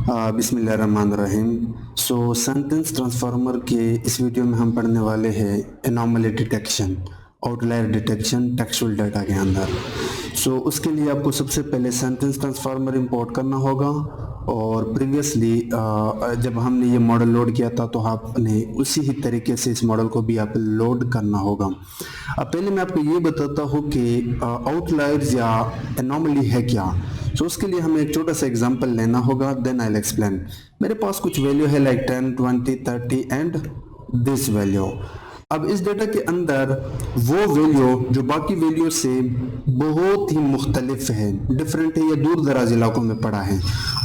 बिस्मिल्लाहिर्रहमानिर्रहीम। Sentence transformer के इस वीडियो में हम पढ़ने वाले हैं anomaly detection, outlier detection textual data के अंदर। उसके लिए आपको सबसे पहले सेंटेंस ट्रांसफार्मर इंपोर्ट करना होगा और प्रीवियसली जब हमने ये मॉडल लोड किया था तो आपने उसी ही तरीके से इस मॉडल को भी आप लोड करना होगा। अब पहले मैं आपको ये बताता हूँ कि आउटलायर्स या एनोमली है क्या। उसके लिए हमें एक छोटा सा एग्जांपल लेना होगा, देन आई विल एक्सप्लेन। मेरे पास कुछ वैल्यू है लाइक 10, 20, 30 एंड दिस वैल्यू। अब इस डेटा के अंदर वो वैल्यू जो बाकी वैल्यू से बहुत ही मुख्तलिफ है, डिफरेंट है या दूर दराज इलाकों में पड़ा है,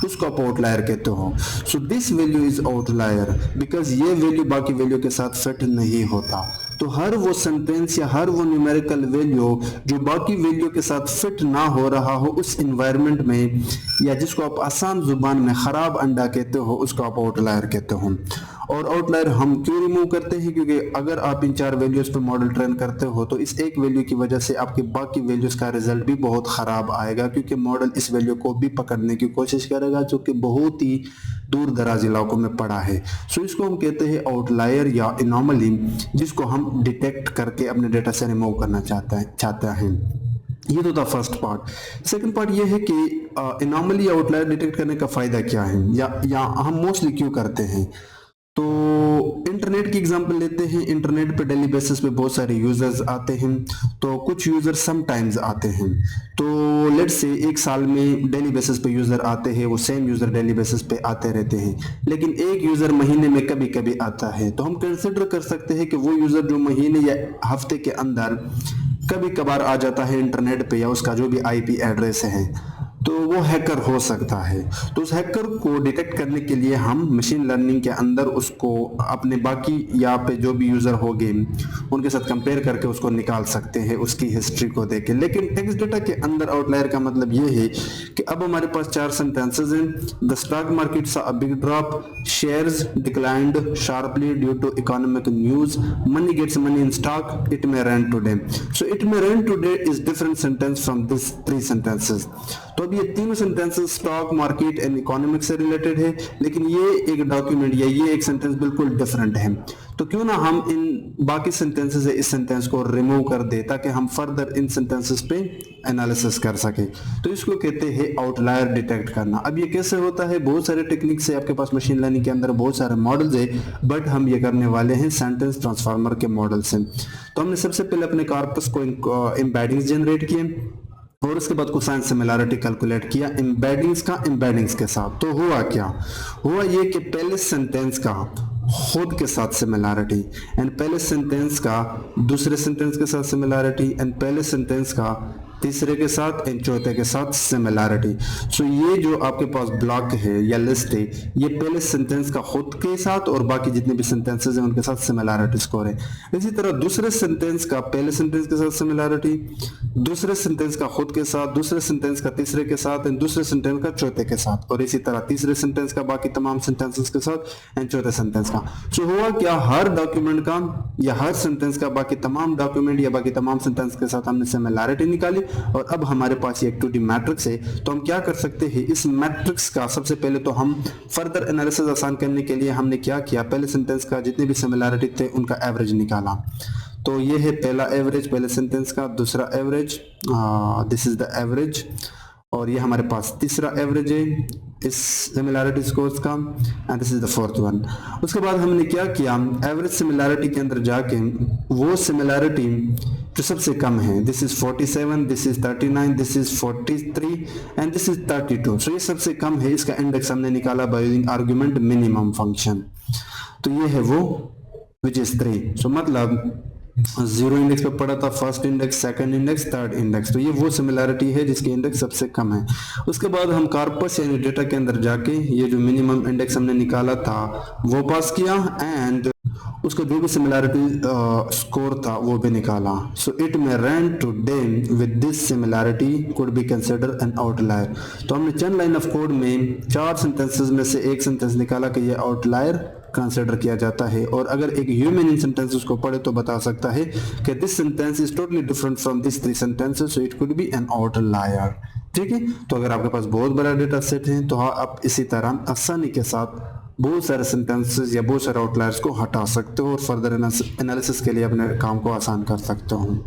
उसको आप आउटलायर कहते हो। So this value is outlier because ये वैल्यू बाकी वैल्यू के साथ फिट नहीं होता। तो हर वो सेंटेंस या हर वो न्यूमेरिकल वैल्यू जो बाकी वैल्यू के साथ फिट ना हो रहा हो उस इन्वायरमेंट में, या जिसको आप आसान जुबान में खराब अंडा कहते हो, उसको आप आउटलायर कहते हो। और आउटलायर हम क्यों रिमूव करते हैं? क्योंकि अगर आप इन 4 वैल्यूज पे मॉडल ट्रेन करते हो तो इस एक वैल्यू की वजह से आपके बाकी वैल्यूज का रिजल्ट भी बहुत खराब आएगा, क्योंकि मॉडल इस वैल्यू को भी पकड़ने की कोशिश करेगा जो कि बहुत ही दूर दराज इलाकों में पड़ा है। इसको हम कहते हैं आउटलायर या एनोमली, जिसको हम डिटेक्ट करके अपने डेटा से रिमूव करना चाहता है। ये तो था फर्स्ट पार्ट। सेकंड पार्ट ये है कि एनोमली आउटलायर डिटेक्ट करने का फायदा क्या है या हम मोस्टली क्यों करते हैं। तो इंटरनेट की एग्जांपल लेते हैं। इंटरनेट पे डेली बेसिस पे बहुत सारे यूजर्स आते हैं, तो कुछ यूजर समटाइम्स आते हैं। तो लेट्स से एक साल में डेली बेसिस पे यूजर आते हैं, वो सेम यूजर डेली बेसिस पे आते रहते हैं, लेकिन एक यूजर महीने में कभी कभी आता है। तो हम कंसिडर कर सकते हैं कि वो यूजर जो महीने या हफ्ते के अंदर कभी कभार आ जाता है इंटरनेट पे, या उसका जो भी आईपी एड्रेस है, तो वो हैकर हो सकता है। तो उस हैकर को डिटेक्ट करने के लिए हम मशीन लर्निंग के अंदर उसको अपने बाकी यहाँ पे जो भी यूजर होंगे उनके साथ कंपेयर करके उसको निकाल सकते हैं, उसकी हिस्ट्री को देख के। लेकिन टेक्स्ट डेटा के अंदर आउटलायर का मतलब ये है कि अब हमारे पास 4 सेंटेंसेस हैं। The stock market saw a big drop, shares declined sharply due to economic news, money gets money in stock, it may run today. So it may run today is different sentence from this 3 sentences. तो अब ये तीनों sentences stock market and economic से related है, लेकिन ये एक document या ये एक सेंटेंस बिल्कुल डिफरेंट है। तो क्यों ना हम इन बाकी सेंटेंसेस से इस सेंटेंस को रिमूव कर दे, ताकि हम फर्दर इन सेंटेंसेस पे एनालिसिस कर सके। तो इसको कहते हैं आउटलायर डिटेक्ट करना। अब ये कैसे होता है? बहुत सारे टेक्निक से आपके पास मशीन लर्निंग के अंदर बहुत सारे मॉडल्स है, बट हम ये करने वाले हैं सेंटेंस ट्रांसफार्मर के मॉडल से। तो हमने सबसे पहले अपने कॉर्पस को एम्बेडिंग्स जनरेट किए और उसके बाद कोसाइन सिमिलैरिटी कैलकुलेट किया एम्बेडिंग्स के साथ। तो हुआ क्या? हुआ ये कि पहले सेंटेंस का खुद के साथ सिमिलैरिटी, एंड पहले सेंटेंस का दूसरे सेंटेंस के साथ सिमिलैरिटी, एंड पहले सेंटेंस का तीसरे के साथ एंड चौथे के साथ सिमिलैरिटी। ये जो आपके पास ब्लॉक है या लिस्ट है, ये पहले सेंटेंस का खुद के साथ और बाकी जितने भी सेंटेंसेस हैं उनके साथ सिमिलैरिटी स्कोर है। इसी तरह दूसरे सेंटेंस का पहले सेंटेंस के साथ सिमिलैरिटी, दूसरे सेंटेंस का खुद के साथ, दूसरे सेंटेंस का तीसरे के साथ एंड दूसरे सेंटेंस का चौथे के साथ, और इसी तरह तीसरे सेंटेंस का बाकी तमाम सेंटेंसेस के साथ एंड चौथे सेंटेंस का। हुआ क्या? हर डॉक्यूमेंट का या हर सेंटेंस का बाकी तमाम डॉक्यूमेंट या बाकी तमाम सेंटेंस के साथ हमने सिमिलैरिटी निकाली, और अब हमारे पास ये एक 2D मैट्रिक्स है। तो हम क्या कर सकते हैं? इस मैट्रिक्स का सबसे पहले तो हम फर्दर एनालिसिस आसान करने के लिए हमने क्या किया, पहले सेंटेंस का जितने भी सिमिलैरिटी थे उनका एवरेज निकाला। तो ये है पहला एवरेज पहले सेंटेंस का, दूसरा average, this is the average, और ये हमारे पास तीसरा एवरेज है इस सिमिलैरिटी स्कोर्स का, and this is the fourth one. उसके बाद हमने क्या किया, एवरेज सिमिलैरिटी के अंदर जाके वो सिमिलैरिटी जो सबसे कम है, this is 47, this is 39, this is 43 and this is 32। ये सबसे कम है, इसका इंडेक्स हमने निकाला by using argument minimum function. तो ये है वो विच इज 3। मतलब 0 इंडेक्स पे पड़ा था, first index, second index, third index. तो ये वो सिमिलैरिटी है जिसकी इंडेक्स सबसे कम है। उसके बाद हम कॉर्पस यानी डेटा के अंदर जाके ये जो मिनिमम इंडेक्स हमने निकाला था वो पास किया, एंड उसका जो भी सिमिलैरिटी स्कोर था वो भी निकाला। सो it may run today with this similarity could be consider N outlier. तो हमने चंद लाइन ऑफ कोड में 4 सेंटेंसेस में से एक सेंटेंस निकाला कि ये आउटलायर कंसिडर किया जाता है, और अगर एक ह्यूमन इन सेंटेंसेस को पढ़े तो बता सकता है कि this sentence is totally different from this 3 sentences, so it could be N outlier. ठीक है। तो अगर आपके पास बहुत बड़ा डेटा सेट है तो हाँ, आप इसी तरह आसानी के साथ बहुत सारे सेंटेंसेस या बहुत सारे आउटलायर्स को हटा सकते हो और फर्दर एनालिसिस के लिए अपने काम को आसान कर सकते हो।